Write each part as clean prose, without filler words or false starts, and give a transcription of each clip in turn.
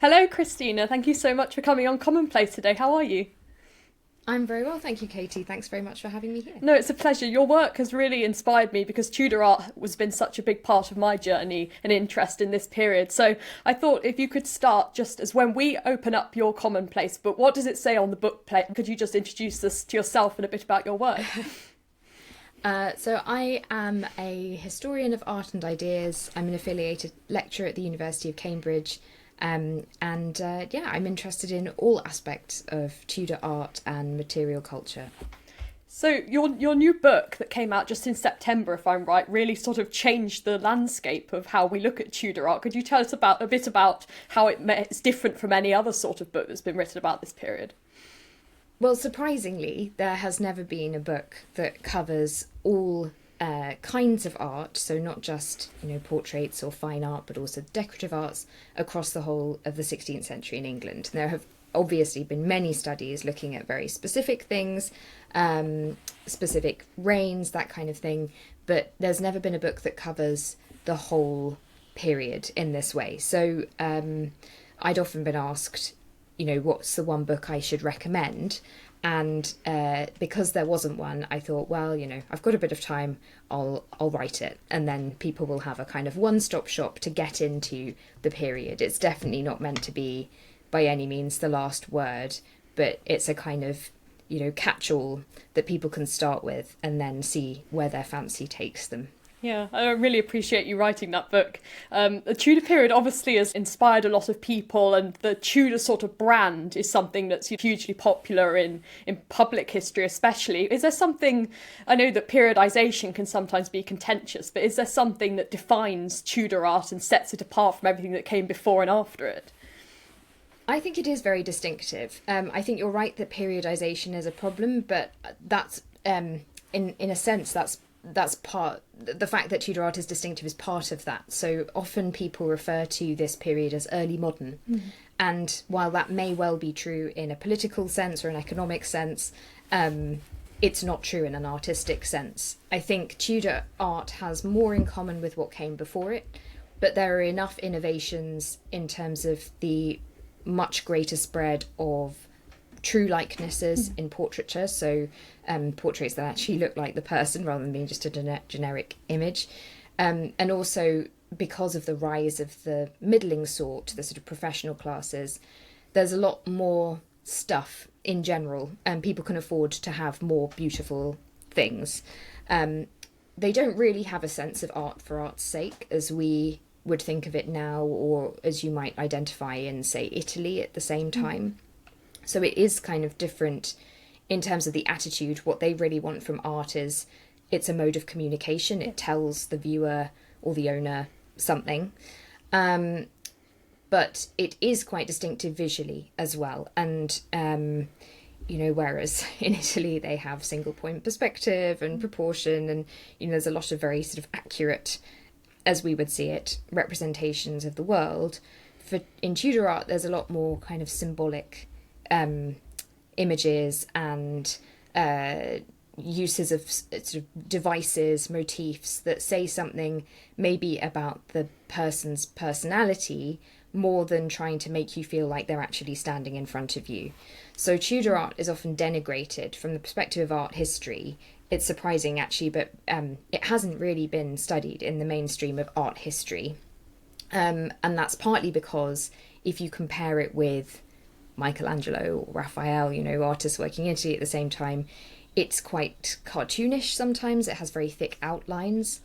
Hello, Christina. Thank you so much for coming on Commonplace today. How are you? I'm very well, thank you, Katie. Thanks very much for having me here. No, it's a pleasure. Your work has really inspired me because Tudor art has been such a big part of my journey and interest in this period. So I thought if you could start just as when we open up your Commonplace book, what does it say on the book plate? Could you just introduce us to yourself and a bit about your work? So I am a historian of art and ideas. I'm an affiliated lecturer at the University of Cambridge. I'm interested in all aspects of Tudor art and material culture. So your new book that came out just in September, if I'm right, really sort of changed the landscape of how we look at Tudor art. Could you tell us about a bit about how it's different from any other sort of book that's been written about this period? Well, surprisingly, there has never been a book that covers all kinds of art, so not just portraits or fine art, but also decorative arts across the whole of the 16th century in England. There have obviously been many studies looking at very specific things, specific reigns, that kind of thing, but there's never been a book that covers the whole period in this way. So I'd often been asked, what's the one book I should recommend? And because there wasn't one, I thought, well, I've got a bit of time, I'll write it. And then people will have a kind of one-stop shop to get into the period. It's definitely not meant to be by any means the last word, but it's a kind of, catch-all that people can start with and then see where their fancy takes them. Yeah, I really appreciate you writing that book. The Tudor period obviously has inspired a lot of people, and the Tudor sort of brand is something that's hugely popular in public history especially. Is there something, I know that periodization can sometimes be contentious, but is there something that defines Tudor art and sets it apart from everything that came before and after it? I think it is very distinctive. I think you're right that periodization is a problem, but that's in a sense that's part, the fact that Tudor art is distinctive is part of that. So often people refer to this period as early modern. And while that may well be true in a political sense or an economic sense, it's not true in an artistic sense. I think Tudor art has more in common with what came before it, but there are enough innovations in terms of the much greater spread of true likenesses in portraiture, so portraits that actually look like the person rather than being just a generic image, and also because of the rise of the middling sort, the sort of professional classes, there's a lot more stuff in general, and people can afford to have more beautiful things. They don't really have a sense of art for art's sake as we would think of it now, or as you might identify in, say, Italy at the same time. So it is kind of different in terms of the attitude. What they really want from art is it's a mode of communication. It tells the viewer or the owner something. But it is quite distinctive visually as well. And, whereas in Italy they have single point perspective and proportion, and, there's a lot of very sort of accurate, as we would see it, representations of the world. In Tudor art, there's a lot more kind of symbolic images and uses of sort of devices, motifs that say something maybe about the person's personality more than trying to make you feel like they're actually standing in front of you. So Tudor art is often denigrated from the perspective of art history. It's surprising actually, but it hasn't really been studied in the mainstream of art history. And that's partly because if you compare it with Michelangelo or Raphael, artists working in Italy at the same time, it's quite cartoonish sometimes. It has very thick outlines.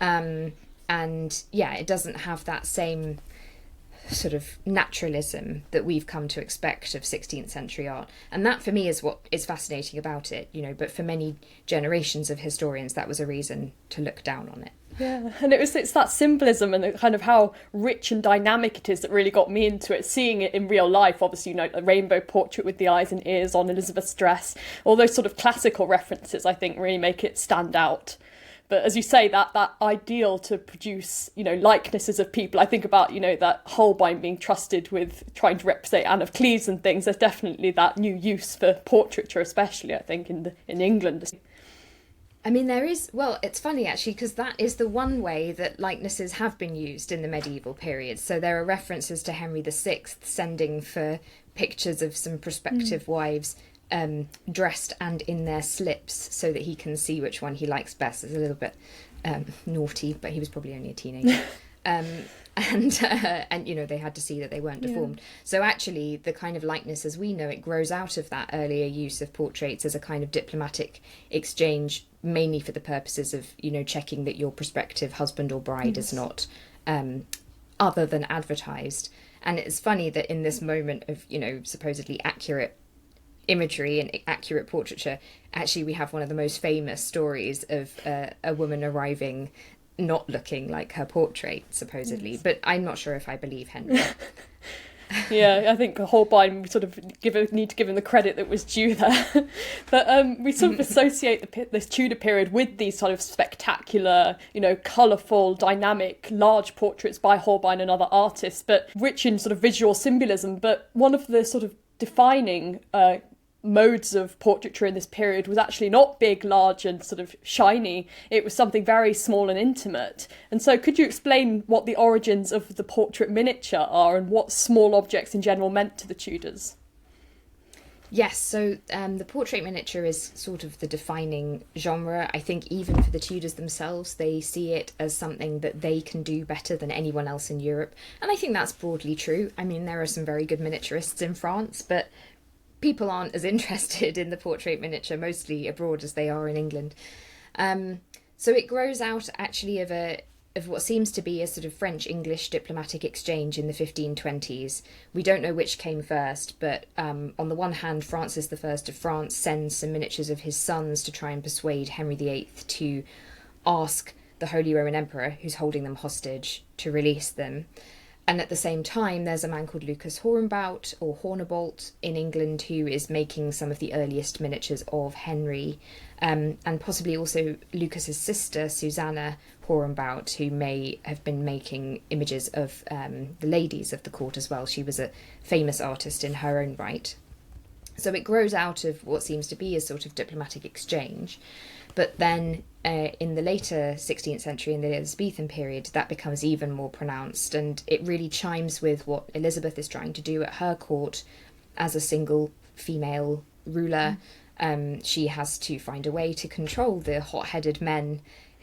It doesn't have that same sort of naturalism that we've come to expect of 16th century art. And that for me is what is fascinating about it, but for many generations of historians, that was a reason to look down on it. Yeah, and it's that symbolism and kind of how rich and dynamic it is that really got me into it. Seeing it in real life, obviously, a rainbow portrait with the eyes and ears on Elizabeth's dress, all those sort of classical references, I think, really make it stand out. But as you say, that ideal to produce, likenesses of people, I think about, that Holbein being trusted with trying to represent Anne of Cleves and things. There's definitely that new use for portraiture, especially, I think, in England. I mean, there is, well, it's funny actually, because that is the one way that likenesses have been used in the medieval period. So there are references to Henry VI sending for pictures of some prospective wives dressed and in their slips so that he can see which one he likes best. It's a little bit naughty, but he was probably only a teenager. And you know, they had to see that they weren't deformed. So actually the kind of likeness as we know it grows out of that earlier use of portraits as a kind of diplomatic exchange, mainly for the purposes of, you know, checking that your prospective husband or bride is not other than advertised. And it's funny that in this moment of, you know, supposedly accurate imagery and accurate portraiture, actually we have one of the most famous stories of a woman arriving not looking like her portrait, supposedly. But I'm not sure if I believe Henry. Yeah, I think Holbein, we sort of need to give him the credit that was due there. But we sort of associate this Tudor period with these sort of spectacular, you know, colourful, dynamic, large portraits by Holbein and other artists, but rich in sort of visual symbolism. But one of the sort of defining modes of portraiture in this period was actually not big, large and sort of shiny. It was something very small and intimate. And so could you explain what the origins of the portrait miniature are and what small objects in general meant to the Tudors? Yes, so the portrait miniature is sort of the defining genre. I think even for the Tudors themselves, they see it as something that they can do better than anyone else in Europe. And I think that's broadly true. I mean, there are some very good miniaturists in France, but people aren't as interested in the portrait miniature, mostly abroad, as they are in England. So it grows out actually of what seems to be a sort of French-English diplomatic exchange in the 1520s. We don't know which came first, but on the one hand, Francis I of France sends some miniatures of his sons to try and persuade Henry VIII to ask the Holy Roman Emperor, who's holding them hostage, to release them. And at the same time, there's a man called Lucas Hornebout, or Hornebolt, in England, who is making some of the earliest miniatures of Henry, and possibly also Lucas's sister, Susanna Hornebout, who may have been making images of the ladies of the court as well. She was a famous artist in her own right. So it grows out of what seems to be a sort of diplomatic exchange. But then in the later 16th century, in the Elizabethan period, that becomes even more pronounced, and it really chimes with what Elizabeth is trying to do at her court as a single female ruler. She has to find a way to control the hot-headed men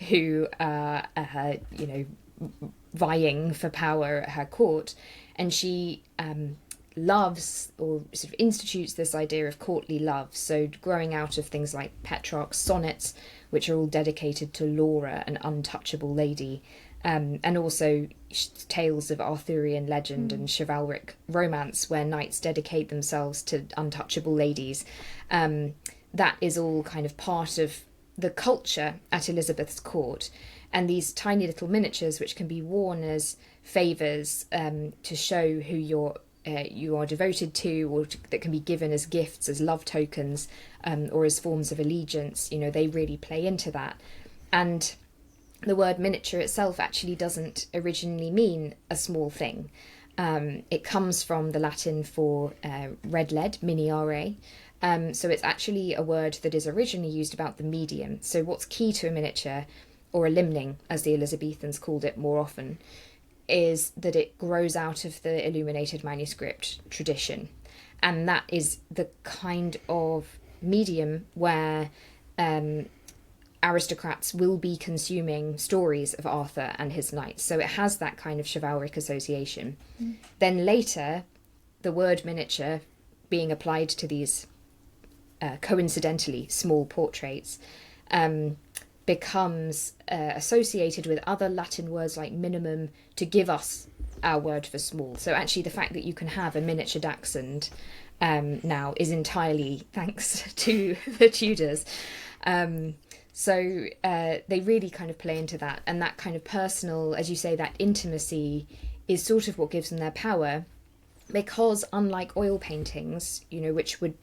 who are, you know, vying for power at her court, and she loves or sort of institutes this idea of courtly love, so growing out of things like Petrarch's sonnets, which are all dedicated to Laura, an untouchable lady, and also tales of Arthurian legend and chivalric romance where knights dedicate themselves to untouchable ladies. That is all kind of part of the culture at Elizabeth's court, and these tiny little miniatures which can be worn as favours to show who you are devoted to, or that can be given as gifts, as love tokens, or as forms of allegiance. You know, they really play into that. And the word miniature itself actually doesn't originally mean a small thing. It comes from the Latin for red lead, miniare. So it's actually a word that is originally used about the medium. So what's key to a miniature, or a limning, as the Elizabethans called it more often, is that it grows out of the illuminated manuscript tradition. And that is the kind of medium where aristocrats will be consuming stories of Arthur and his knights. So it has that kind of chivalric association. Then later, the word miniature being applied to these coincidentally small portraits becomes associated with other Latin words like minimum to give us our word for small. So actually the fact that you can have a miniature dachshund now is entirely thanks to the Tudors. So they really kind of play into that, and that kind of personal, as you say, that intimacy is sort of what gives them their power, because unlike oil paintings, you know, which would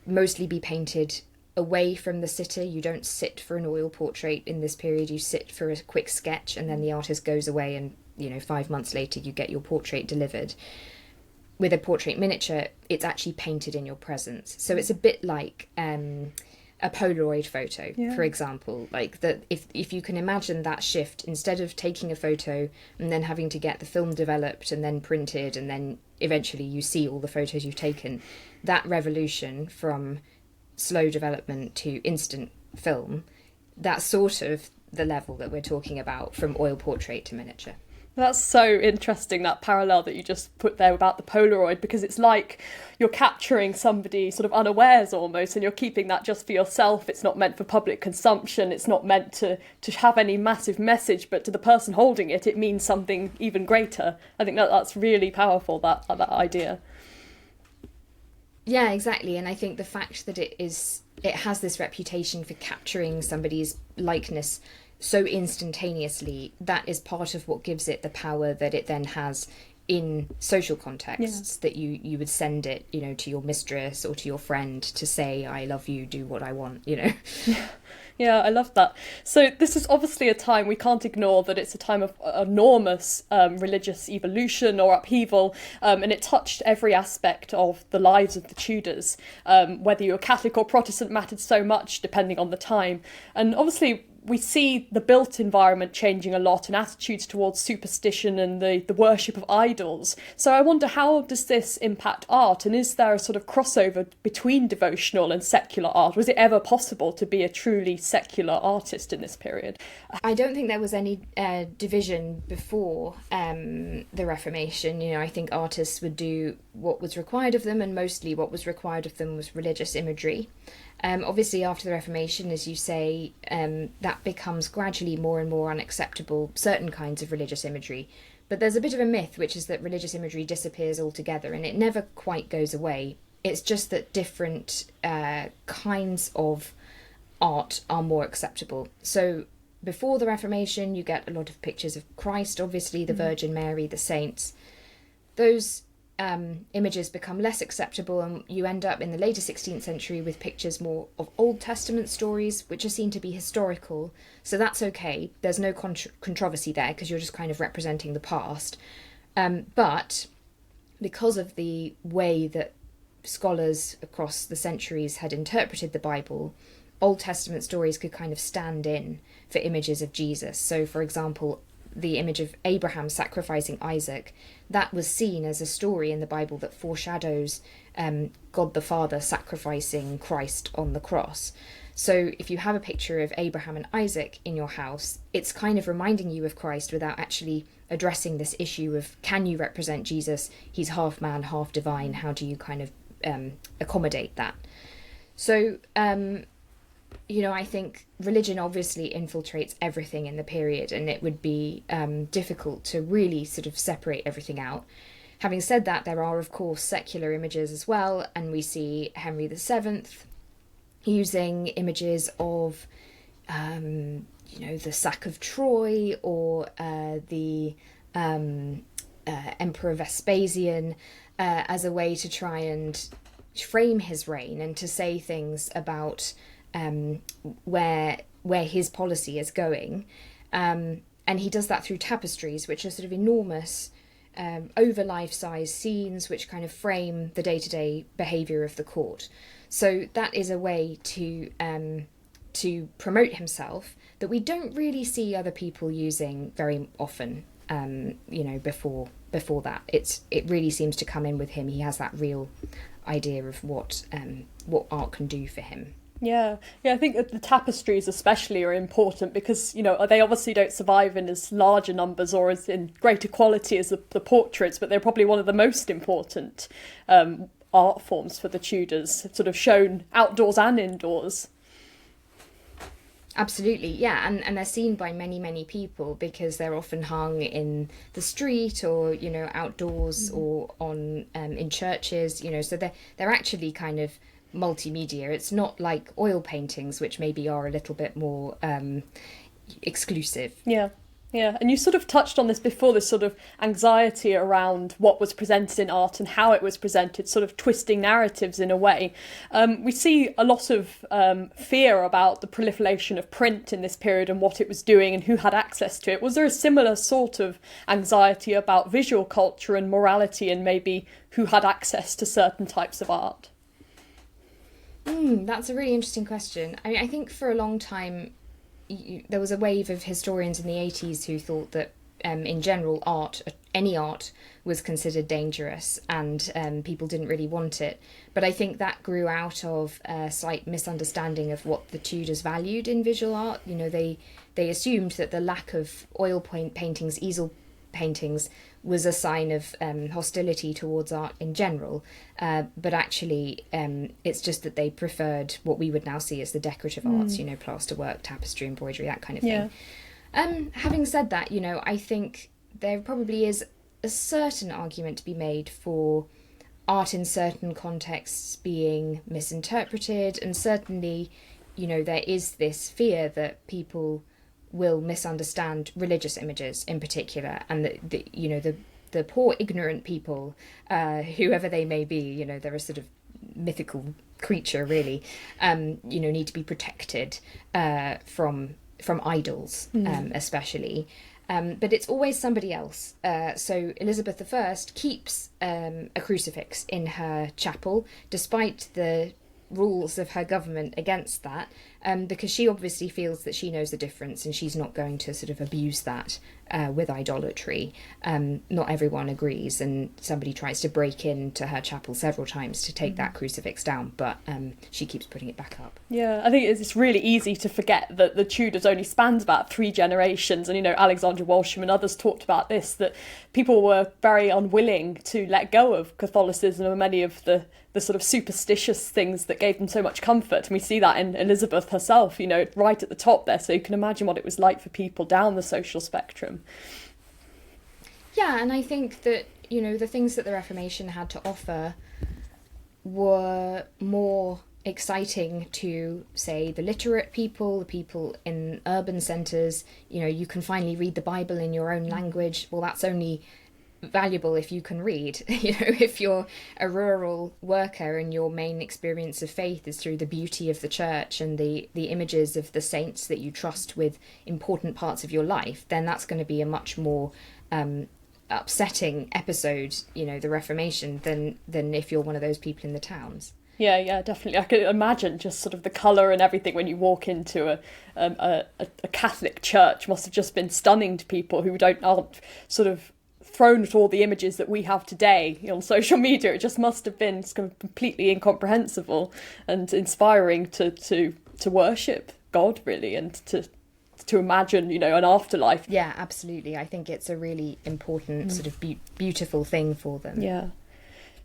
mostly be painted away from the sitter, you don't sit for an oil portrait in this period, you sit for a quick sketch and then the artist goes away and, you know, 5 months later you get your portrait delivered. With a portrait miniature, it's actually painted in your presence. So it's a bit like a Polaroid photo, for example. Like that, if you can imagine that shift, instead of taking a photo and then having to get the film developed and then printed and then eventually you see all the photos you've taken, that revolution from slow development to instant film, that's sort of the level that we're talking about, from oil portrait to miniature. That's so interesting, that parallel that you just put there about the Polaroid, because it's like you're capturing somebody sort of unawares almost, and you're keeping that just for yourself. It's not meant for public consumption. It's not meant to have any massive message, but to the person holding it, it means something even greater. I think that's really powerful, that idea. Yeah, exactly. And I think the fact that it has this reputation for capturing somebody's likeness so instantaneously, that is part of what gives it the power that it then has in social contexts, that you would send it, to your mistress or to your friend to say, I love you, do what I want, Yeah, I love that. So this is obviously a time, we can't ignore that it's a time of enormous religious evolution or upheaval, and it touched every aspect of the lives of the Tudors. Whether you're Catholic or Protestant mattered so much, depending on the time. And obviously we see the built environment changing a lot, and attitudes towards superstition and the worship of idols. So I wonder, how does this impact art, and is there a sort of crossover between devotional and secular art? Was it ever possible to be a truly secular artist in this period? I don't think there was any division before the Reformation. I think artists would do what was required of them, and mostly what was required of them was religious imagery. Obviously, after the Reformation, as you say, that becomes gradually more and more unacceptable, certain kinds of religious imagery. But there's a bit of a myth, which is that religious imagery disappears altogether, and it never quite goes away. It's just that different kinds of art are more acceptable. So before the Reformation, you get a lot of pictures of Christ, obviously, the Virgin Mary, the saints. Those images become less acceptable, and you end up in the later 16th century with pictures more of Old Testament stories, which are seen to be historical. So that's okay. There's no controversy there, because you're just kind of representing the past. But because of the way that scholars across the centuries had interpreted the Bible, Old Testament stories could kind of stand in for images of Jesus. So, for example, the image of Abraham sacrificing Isaac, that was seen as a story in the Bible that foreshadows God the Father sacrificing Christ on the cross. So if you have a picture of Abraham and Isaac in your house, it's kind of reminding you of Christ without actually addressing this issue of, can you represent Jesus? He's half man, half divine. How do you kind of accommodate that? So I think religion obviously infiltrates everything in the period, and it would be difficult to really sort of separate everything out. Having said that, there are, of course, secular images as well, and we see Henry VII using images of, the sack of Troy, or the Emperor Vespasian, as a way to try and frame his reign and to say things about where his policy is going, and he does that through tapestries, which are sort of enormous, over life-size scenes which kind of frame the day-to-day behaviour of the court. So that is a way to promote himself that we don't really see other people using very often. Before that, it really seems to come in with him. He has that real idea of what art can do for him. Yeah, I think that the tapestries especially are important because, they obviously don't survive in as larger numbers or as in greater quality as the portraits, but they're probably one of the most important art forms for the Tudors, sort of shown outdoors and indoors. Absolutely, yeah, and they're seen by many, many people because they're often hung in the street or, outdoors or on in churches, so they're actually kind of multimedia. It's not like oil paintings, which maybe are a little bit more exclusive. Yeah, and you sort of touched on this before, this sort of anxiety around what was presented in art and how it was presented, sort of twisting narratives in a way. We see a lot of fear about the proliferation of print in this period and what it was doing and who had access to it. Was there a similar sort of anxiety about visual culture and morality and maybe who had access to certain types of art? That's a really interesting question. I mean, I think for a long time there was a wave of historians in the 80s who thought that in general any art was considered dangerous, and people didn't really want it. But I think that grew out of a slight misunderstanding of what the Tudors valued in visual art. They assumed that the lack of oil paintings, easel paintings, was a sign of hostility towards art in general, but actually it's just that they preferred what we would now see as the decorative arts, plasterwork, tapestry, embroidery, that kind of thing. Having said that, I think there probably is a certain argument to be made for art in certain contexts being misinterpreted, and certainly, there is this fear that people will misunderstand religious images in particular, and the poor ignorant people, whoever they may be, they're a sort of mythical creature really, need to be protected from idols, especially. But it's always somebody else. So Elizabeth I keeps a crucifix in her chapel, despite the rules of her government against that, because she obviously feels that she knows the difference, and she's not going to sort of abuse that with idolatry. Not everyone agrees, and somebody tries to break into her chapel several times to take that crucifix down, but she keeps putting it back up. Yeah, I think it's really easy to forget that the Tudors only spans about 3 generations, and Alexandra Walsham and others talked about this, that people were very unwilling to let go of Catholicism and many of the sort of superstitious things that gave them so much comfort. And we see that in Elizabeth herself, right at the top there. So you can imagine what it was like for people down the social spectrum. Yeah, and I think that, the things that the Reformation had to offer were more exciting to, say, the literate people, the people in urban centres. You can finally read the Bible in your own language. Well, that's only valuable if you can read. If you're a rural worker and your main experience of faith is through the beauty of the church and the images of the saints that you trust with important parts of your life, then that's going to be a much more upsetting episode, the Reformation, than if you're one of those people in the towns. Yeah, definitely. I could imagine just sort of the colour and everything when you walk into a Catholic church must have just been stunning to people who aren't sort of thrown at all the images that we have today on social media. It just must have been completely incomprehensible and inspiring to worship God, really, and to imagine, an afterlife. Yeah, absolutely. I think it's a really important sort of beautiful thing for them. Yeah.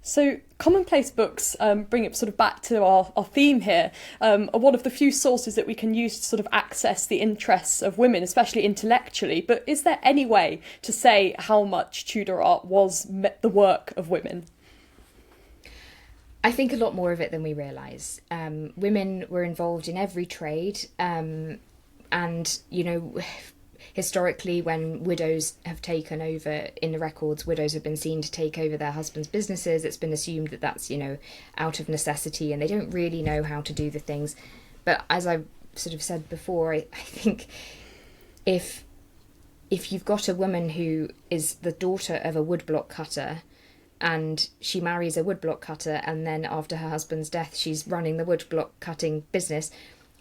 So Commonplace books, bring it sort of back to our theme here, are one of the few sources that we can use to sort of access the interests of women, especially intellectually. But is there any way to say how much Tudor art was the work of women? I think a lot more of it than we realise. Women were involved in every trade, and, historically, when widows have taken over in the records, widows have been seen to take over their husbands' businesses. It's been assumed that that's, out of necessity, and they don't really know how to do the things. But as I sort of said before, I think if you've got a woman who is the daughter of a woodblock cutter, and she marries a woodblock cutter, and then after her husband's death, she's running the woodblock cutting business,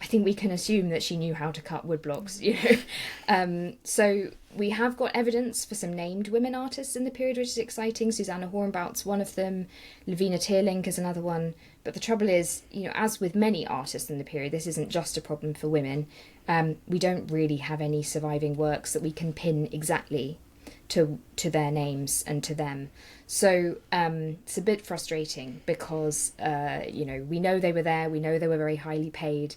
I think we can assume that she knew how to cut woodblocks, So we have got evidence for some named women artists in the period, which is exciting. Susanna Hornbout's one of them. Lavina Teerlink is another one. But the trouble is, as with many artists in the period, this isn't just a problem for women. We don't really have any surviving works that we can pin exactly to their names and to them. So it's a bit frustrating because, we know they were there, we know they were very highly paid,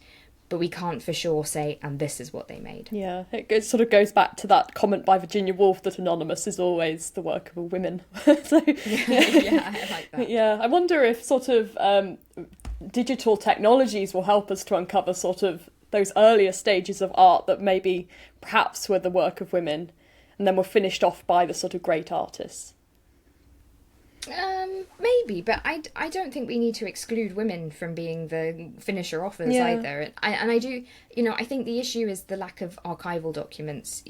but we can't for sure say, and this is what they made. Yeah, it sort of goes back to that comment by Virginia Woolf that anonymous is always the work of a woman. So, yeah, I like that. Yeah, I wonder if sort of digital technologies will help us to uncover sort of those earlier stages of art that maybe perhaps were the work of women and then were finished off by the sort of great artists. Maybe, but I don't think we need to exclude women from being the finisher offers either. I do, I think the issue is the lack of archival documents.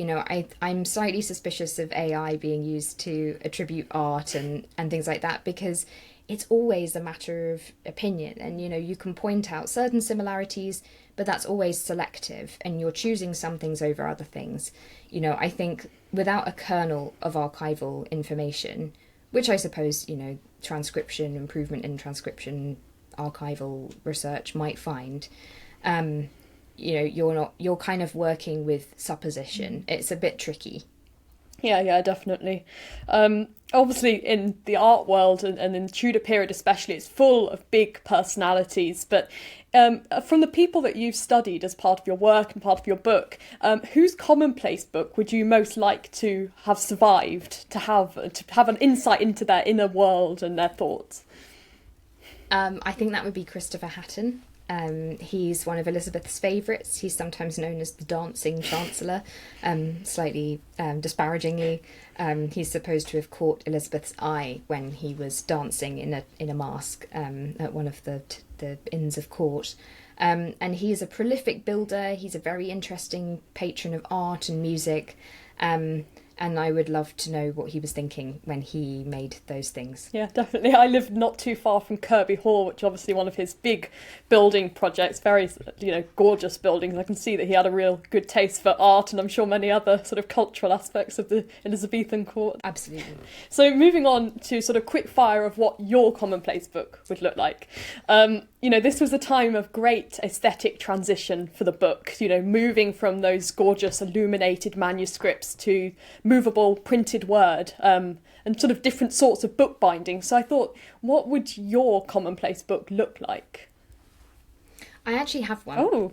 I'm slightly suspicious of AI being used to attribute art and things like that, because it's always a matter of opinion. And, you know, you can point out certain similarities, but that's always selective, and you're choosing some things over other things. You know, I think without a kernel of archival information, which I suppose, you know, transcription, improvement in transcription, archival research might find, you know, you're kind of working with supposition. It's a bit tricky. Yeah, definitely. Obviously, in the art world and in the Tudor period especially, it's full of big personalities. But from the people that you've studied as part of your work and part of your book, whose Commonplace book would you most like to have survived, to have an insight into their inner world and their thoughts? I think that would be Christopher Hatton. He's one of Elizabeth's favourites. He's sometimes known as the dancing chancellor, slightly disparagingly. He's supposed to have caught Elizabeth's eye when he was dancing in a mask at one of the inns of court. And he is a prolific builder. He's a very interesting patron of art and music. And I would love to know what he was thinking when he made those things. Yeah, definitely. I live not too far from Kirby Hall, which is obviously one of his big building projects, very, you know, gorgeous buildings. I can see that he had a real good taste for art, and I'm sure many other sort of cultural aspects of the Elizabethan court. Absolutely. So moving on to sort of quick fire of what your Commonplace book would look like. You know, this was a time of great aesthetic transition for the book, you know, moving from those gorgeous illuminated manuscripts to movable printed word, and sort of different sorts of bookbinding. So I thought, what would your Commonplace book look like? I actually have one. Oh.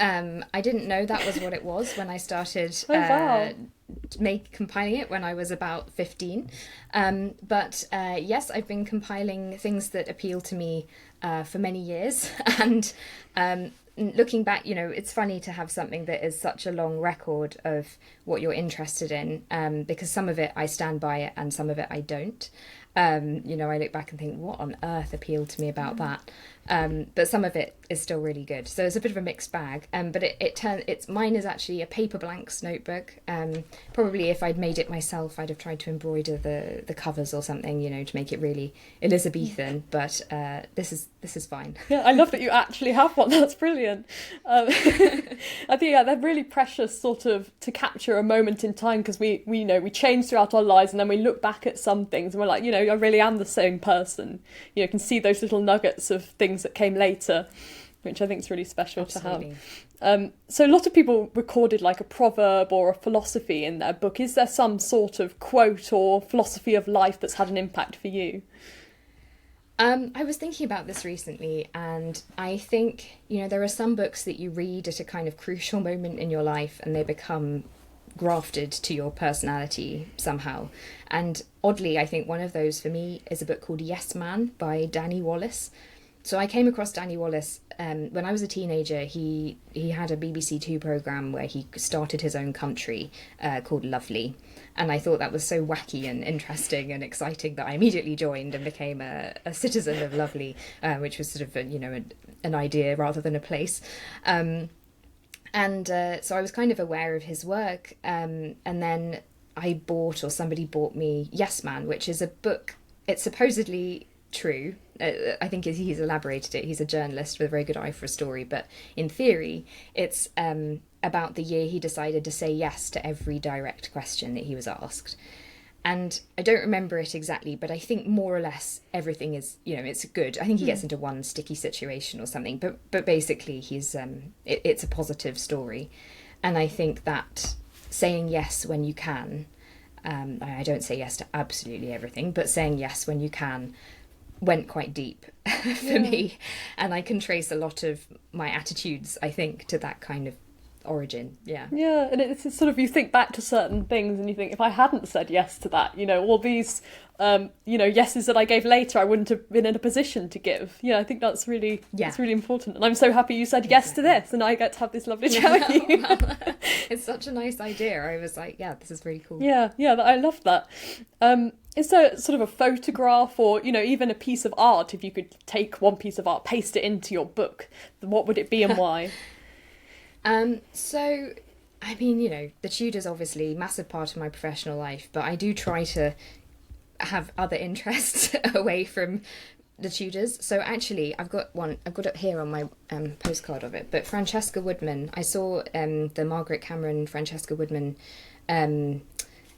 I didn't know that was what it was when I started compiling it when I was about 15. But yes, I've been compiling things that appeal to me for many years. And looking back, you know, it's funny to have something that is such a long record of what you're interested in, because some of it I stand by it and some of it I don't. You know, I look back and think, what on earth appealed to me about that? But some of it is still really good. So it's a bit of a mixed bag. But mine is actually a paper blanks notebook. Probably if I'd made it myself, I'd have tried to embroider the covers or something, you know, to make it really Elizabethan. But this is fine. Yeah, I love that you actually have one. That's brilliant. I think they're really precious, sort of, to capture a moment in time, because we change throughout our lives, and then we look back at some things and we're like, you know, I really am the same person. You know, can see those little nuggets of things that came later, which I think is really special. Absolutely. To have. So a lot of people recorded like a proverb or a philosophy in their book. Is there some sort of quote or philosophy of life that's had an impact for you? I was thinking about this recently, and I think, you know, there are some books that you read at a kind of crucial moment in your life and they become grafted to your personality somehow. And oddly, I think one of those for me is a book called Yes Man by Danny Wallace. So I came across Danny Wallace when I was a teenager. He had a BBC Two programme where he started his own country called Lovely. And I thought that was so wacky and interesting and exciting that I immediately joined and became a citizen of Lovely, which was sort of, an idea rather than a place. So I was kind of aware of his work. And then somebody bought me Yes Man, which is a book. It's supposedly true. I think he's elaborated it. He's a journalist with a very good eye for a story. But in theory, it's about the year he decided to say yes to every direct question that he was asked. And I don't remember it exactly, but I think more or less everything is, it's good. I think he gets into one sticky situation or something, but basically it's a positive story. And I think that saying yes when you can, I don't say yes to absolutely everything, but saying yes when you can went quite deep for me. And I can trace a lot of my attitudes, I think, to that kind of origin. Yeah, and it's sort of, you think back to certain things and you think, if I hadn't said yes to that, all these yeses that I gave later, I wouldn't have been in a position to give. I think that's really it's really important, and I'm so happy you said yes to this and I get to have this lovely chat with you. Well, it's such a nice idea. I was like, this is really cool. I love that. Is there sort of a photograph or even a piece of art, if you could take one piece of art, paste it into your book, what would it be and why? So, I mean, the Tudors obviously massive part of my professional life, but I do try to have other interests away from the Tudors. So actually, I've got it here on my postcard of it. But Francesca Woodman, I saw the Margaret Cameron Francesca Woodman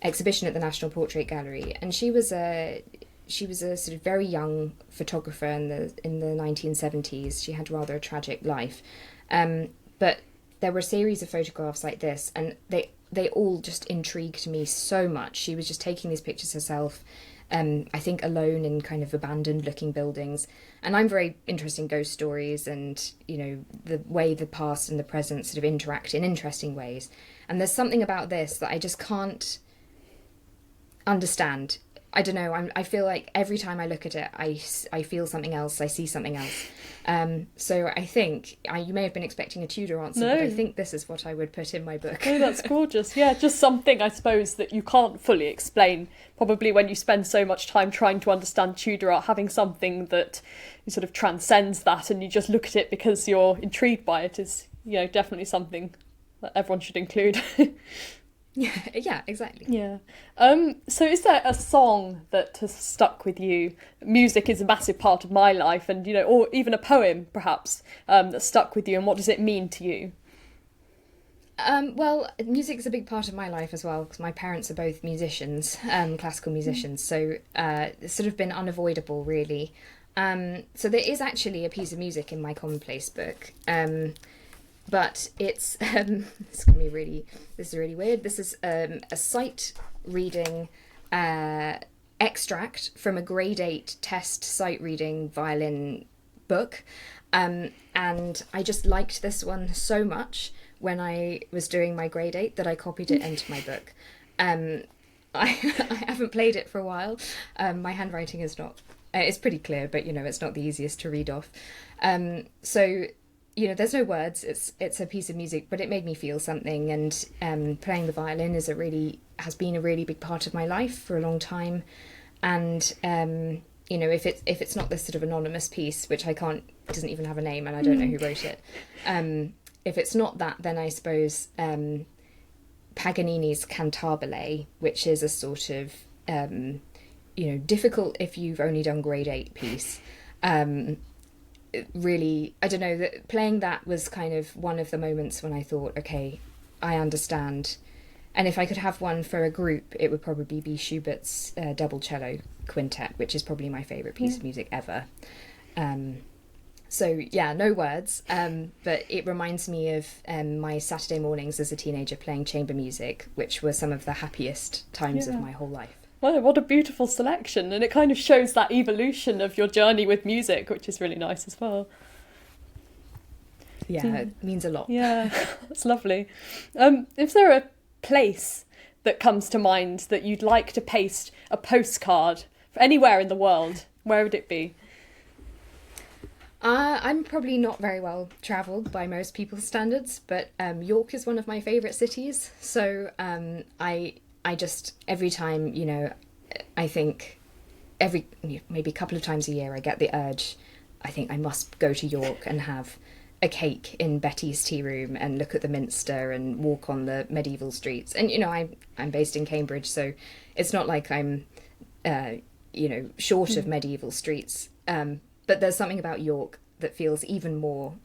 exhibition at the National Portrait Gallery, and she was a sort of very young photographer in the 1970s. She had rather a tragic life, but there were a series of photographs like this, and they all just intrigued me so much. She was just taking these pictures herself, I think alone in kind of abandoned looking buildings. And I'm very interested in ghost stories and, you know, the way the past and the present sort of interact in interesting ways. And there's something about this that I just can't understand. I don't know, I feel like every time I look at it, I feel something else, I see something else. So I think, you may have been expecting a Tudor answer, but I think this is what I would put in my book. Oh, that's gorgeous. Yeah, just something, I suppose, that you can't fully explain. Probably when you spend so much time trying to understand Tudor art, having something that sort of transcends that and you just look at it because you're intrigued by it is, you know, definitely something that everyone should include. Yeah, exactly. Yeah. So is there a song that has stuck with you? Music is a massive part of my life, and, you know, or even a poem, perhaps, that stuck with you, and what does it mean to you? Well, music's a big part of my life as well, because my parents are both musicians, classical musicians, so it's sort of been unavoidable, really. So there is actually a piece of music in my Commonplace book, but it's this is really weird. This is a sight reading extract from a grade 8 test sight reading violin book, and I just liked this one so much when I was doing my grade 8 that I copied it into my book. I haven't played it for a while. My handwriting is not. It's pretty clear, but, you know, it's not the easiest to read off. So, you know, there's no words. It's a piece of music, but it made me feel something. And playing the violin has been a really big part of my life for a long time. And you know, if it's not this sort of anonymous piece, which it doesn't even have a name, and I don't know who wrote it. If it's not that, then I suppose Paganini's Cantabile, which is a sort of you know, difficult if you've only done grade 8 piece. Really, I don't know, playing that was kind of one of the moments when I thought, okay, I understand. And if I could have one for a group, it would probably be Schubert's double cello quintet, which is probably my favourite piece of music ever. So yeah, no words, but it reminds me of my Saturday mornings as a teenager playing chamber music, which were some of the happiest times of my whole life. Well, what a beautiful selection, and it kind of shows that evolution of your journey with music, which is really nice as well. Yeah, it means a lot. Yeah, that's lovely. Is there a place that comes to mind that you'd like to paste a postcard for anywhere in the world? Where would it be? I'm probably not very well travelled by most people's standards, but York is one of my favourite cities. So I just, every time, you know, I think maybe a couple of times a year I get the urge, I think I must go to York and have a cake in Betty's tea room and look at the Minster and walk on the medieval streets. And, you know, I'm based in Cambridge, so it's not like I'm, you know, short of medieval streets. But there's something about York that feels even more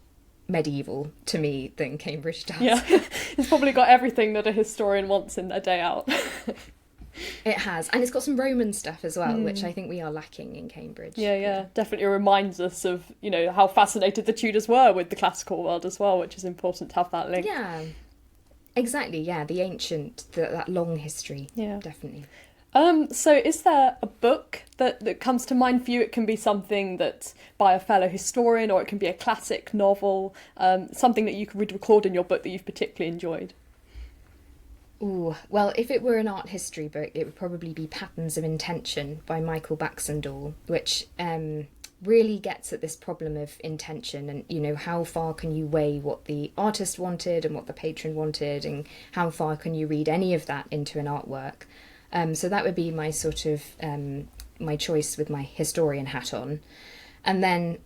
medieval to me than Cambridge does. Yeah, it's probably got everything that a historian wants in their day out. It has, and it's got some Roman stuff as well, which I think we are lacking in Cambridge. Yeah, definitely reminds us of, you know, how fascinated the Tudors were with the classical world as well, which is important to have that link. Yeah, exactly, yeah, the ancient, that long history, definitely. So is there a book that comes to mind for you? It can be something that's by a fellow historian, or it can be a classic novel, something that you could record in your book that you've particularly enjoyed. Ooh, well, if it were an art history book, it would probably be Patterns of Intention by Michael Baxendale, which really gets at this problem of intention and, you know, how far can you weigh what the artist wanted and what the patron wanted, and how far can you read any of that into an artwork. So that would be my sort of, my choice with my historian hat on. And then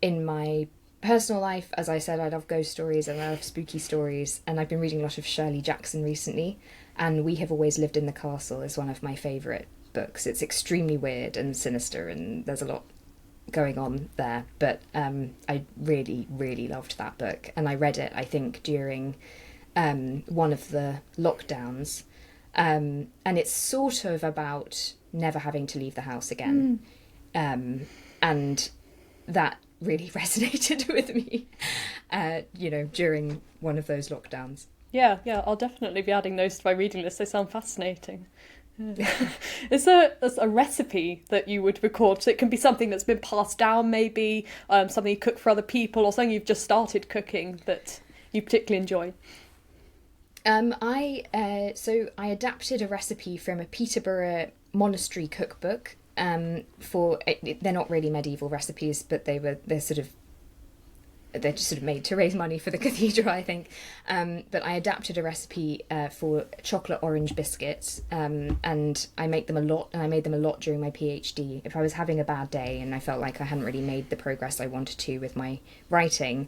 in my personal life, as I said, I love ghost stories and I love spooky stories, and I've been reading a lot of Shirley Jackson recently, and We Have Always Lived in the Castle is one of my favourite cookbooks. It's extremely weird and sinister, and there's a lot going on there. But I really, really loved that book, and I read it, I think, during one of the lockdowns. And it's sort of about never having to leave the house again. And that really resonated with me, during one of those lockdowns. Yeah, I'll definitely be adding those to my reading list. They sound fascinating. Yeah. Is there a recipe that you would record? So it can be something that's been passed down, maybe something you cook for other people, or something you've just started cooking that you particularly enjoy. I adapted a recipe from a Peterborough monastery cookbook. They're not really medieval recipes, but they're just sort of made to raise money for the cathedral, I think. But I adapted a recipe for chocolate orange biscuits, and I make them a lot, and I made them a lot during my PhD. If I was having a bad day and I felt like I hadn't really made the progress I wanted to with my writing,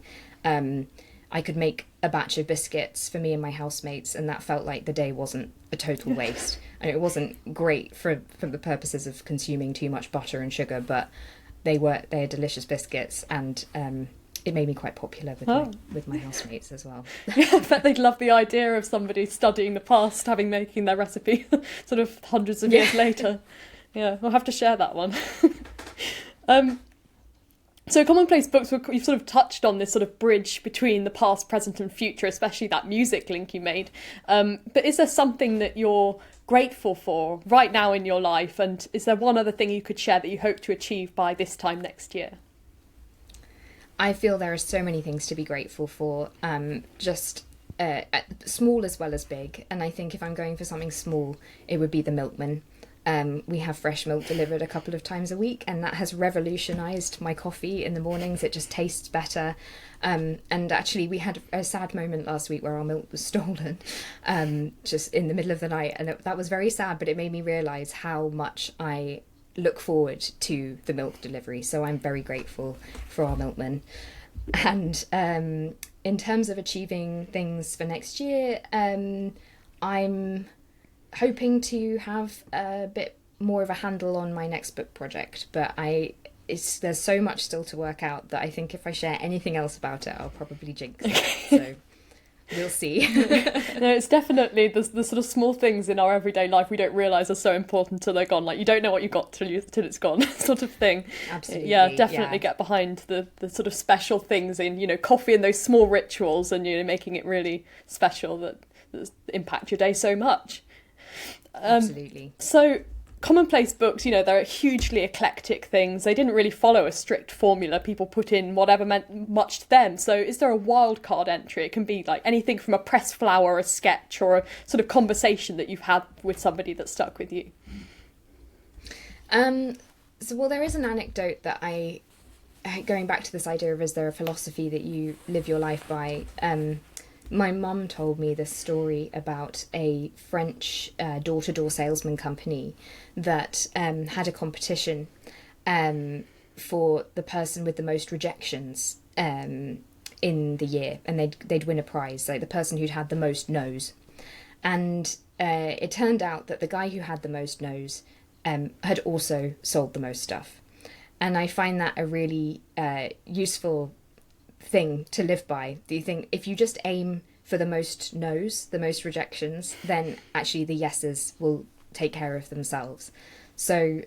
I could make a batch of biscuits for me and my housemates, and that felt like the day wasn't a total waste. And it wasn't great from the purposes of consuming too much butter and sugar, but they are delicious biscuits, and it made me quite popular with my housemates as well. Yeah, I bet they'd love the idea of somebody studying the past, making their recipe sort of hundreds of years later. Yeah, we'll have to share that one. So Commonplace books, you've sort of touched on this sort of bridge between the past, present and future, especially that music link you made. But is there something that you're grateful for right now in your life? And is there one other thing you could share that you hope to achieve by this time next year? I feel there are so many things to be grateful for, small as well as big. And I think if I'm going for something small, it would be the milkman. We have fresh milk delivered a couple of times a week, and that has revolutionised my coffee in the mornings. It just tastes better. And actually, we had a sad moment last week where our milk was stolen, just in the middle of the night. And that was very sad, but it made me realise how much I look forward to the milk delivery. So I'm very grateful for our milkman. And in terms of achieving things for next year, I'm hoping to have a bit more of a handle on my next book project, but there's so much still to work out that I think if I share anything else about it, I'll probably jinx it. So we'll see. No, it's definitely the sort of small things in our everyday life we don't realise are so important till they're gone. Like, you don't know what you got till it's gone, sort of thing. Absolutely. Yeah, definitely get behind the sort of special things in, coffee and those small rituals, and, making it really special that impact your day so much. Absolutely. So Commonplace books, they're hugely eclectic things. They didn't really follow a strict formula. People put in whatever meant much to them. So is there a wild card entry? It can be like anything from a pressed flower, a sketch, or a sort of conversation that you've had with somebody that stuck with you. Well, there is an anecdote that going back to this idea of, is there a philosophy that you live your life by? My mum told me this story about a French door-to-door salesman company that had a competition for the person with the most rejections in the year, and they'd win a prize, like the person who'd had the most no's. And it turned out that the guy who had the most no's had also sold the most stuff. And I find that a really useful thing to live by. Do you think if you just aim for the most no's, the most rejections, then actually the yeses will take care of themselves? So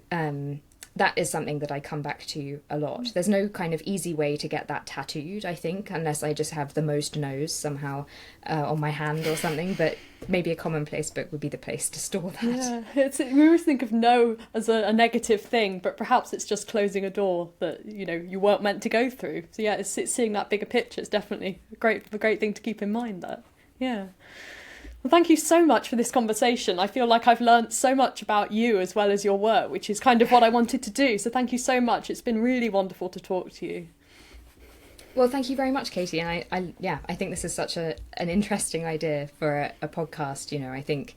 that is something that I come back to a lot. There's no kind of easy way to get that tattooed, I think, unless I just have the most no's somehow on my hand or something. But maybe a Commonplace book would be the place to store that. Yeah, we always think of no as a negative thing, but perhaps it's just closing a door that you weren't meant to go through. So yeah, it's seeing that bigger picture. It's definitely a great thing to keep in mind. That Well, thank you so much for this conversation. I feel like I've learnt so much about you as well as your work, which is kind of what I wanted to do. So thank you so much. It's been really wonderful to talk to you. Well, thank you very much, Katie. And I think this is such an interesting idea for a podcast. I think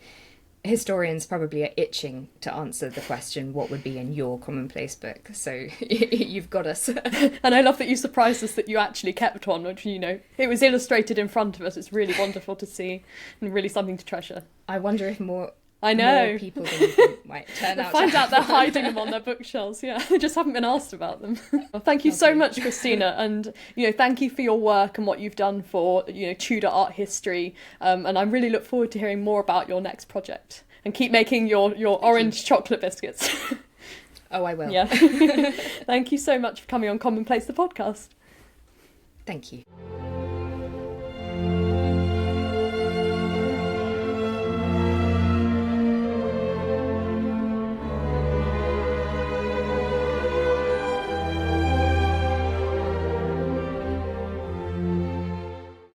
historians probably are itching to answer the question, what would be in your Commonplace book? So you've got us. And I love that you surprised us that you actually kept one, which, it was illustrated in front of us. It's really wonderful to see and really something to treasure. I wonder if more I know. more people than you think might turn out. Find out they're hiding them on their bookshelves. Yeah, they just haven't been asked about them. Well, thank you so much, Christina, and thank you for your work and what you've done for Tudor art history. And I really look forward to hearing more about your next project. And keep making your orange chocolate biscuits. Oh, I will. Yeah. Thank you so much for coming on Commonplace, the podcast. Thank you.